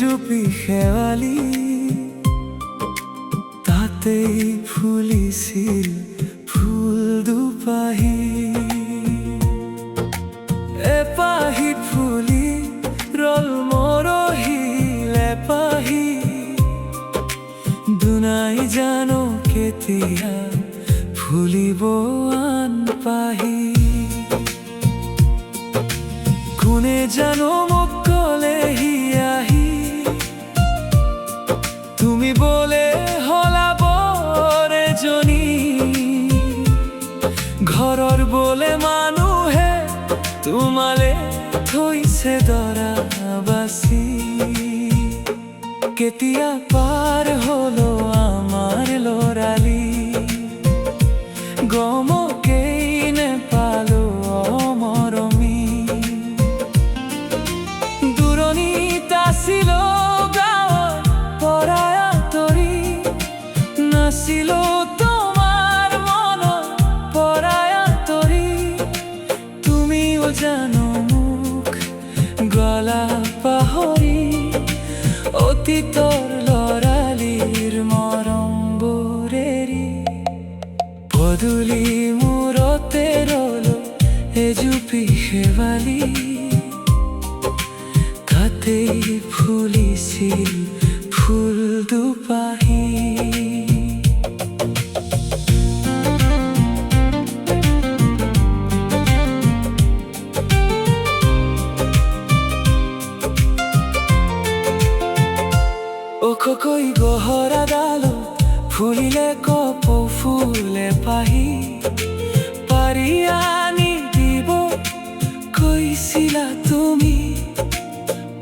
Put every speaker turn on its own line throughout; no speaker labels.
এজুপি শেৱালি তাতেই ফুলিছিল ফুল দুপাহি। এপাহিত ফুলি ৰল মৰহিল এপাহি, দুনাই জানো কেতিয়া ফুলিব আন পাহি। কোনে জানো মোক ক'লেহি আহি, তুমি বোলে হলা বৰ এজনী। ঘৰৰ বোলে মানুহে তোমালে থৈছে দৰা বাছি। কেতিয়া পাৰ হলো আমাৰ ল'ৰালি, গমকেই নেপালো অমৰমী। দূৰণিত আছিল গাঁৱৰ পৰা আঁতৰি, নাছিল তোমাৰ মনৰ পৰা আঁতৰি। তুমিও জানো মোক গলা পাহৰি, অতীতৰ ল'ৰালিৰ মৰমবোৰ এৰি। পদূলি মূৰতে ৰ'লো এজুপি শেৱালি, তাতেই ফুলিছিল ফুল দুপাহি। ওখকৈ গহৰা ডালো ফুলিলে কপৌ ফুলে পাহি। পাৰি আনি দিব কৈছিলা তুমি,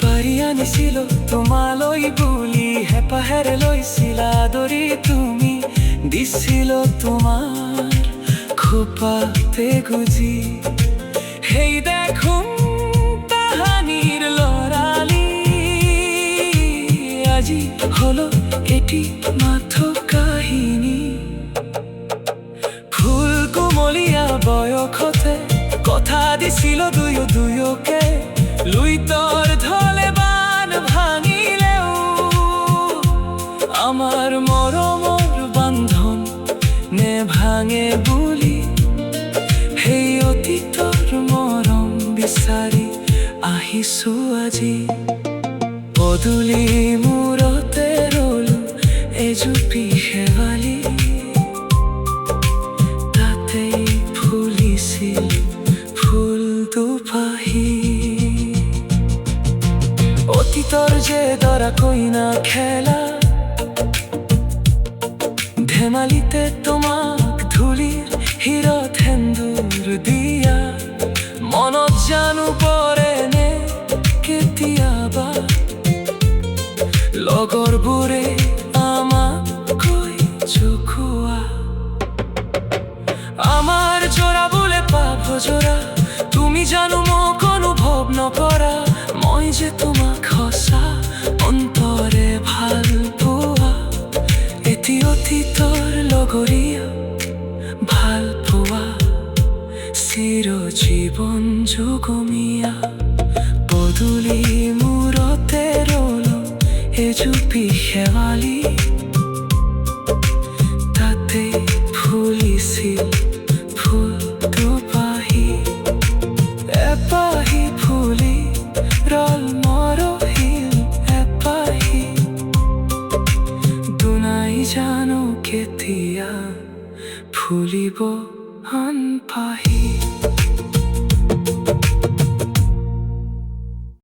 পাৰি আনিছিলো তোমালৈ বুলি হেঁপাহেৰে লৈছিলা আদৰি তুমি। দিছিল তোমাৰ খোপাতে গুজি, সেই দেখোন তাহানিৰ ল'ৰালি। আজি হলো এটি মাথো কাহিনী, ফুল কুমলীয়া বয়সতে কথা দিছিল দুয়োকে। লুইতৰ ঢলে বান ভাঙিলেও আমাৰ মৰমৰ বান্ধন নেভাঙে বুলি, সেই অতীতৰ মৰম বিচাৰি আহিছো আজি। পদূলি মূৰতে ৰ'লো এজুপি শেৱালি, তাতেই ফুলিছিল ফুল দুপাহি। অতীতৰ যে দৰা কইনা খেলা, ধেমালিতে তোমাক ধূলিৰ হীৰত সেন্দুৰ দিয়া। মনত জানো পৰে নে কেতিয়াবা, লগৰবোৰে আমাক কৈ জোকোৱা। আমাৰ জোৰা বোলে পাভ জোৰা, তুমি জানো মোক অনুভৱ নকৰা। মই যে তোমাক সঁচা অন্তৰে ভাল পোৱা, এটি অতীতৰ লগৰীয়া ভাল পোৱা চিৰজীৱন যুগমীয়া। পদূলি মূৰতে ৰ'লো এজুপি শেৱালি, তাতেই ফুলিছিল ফুল দুপাহি। এপাহি ফুলি ৰল মৰহিল এপাহি, দুনাই জানো কেতিয়া ফুলিব আন পাহি।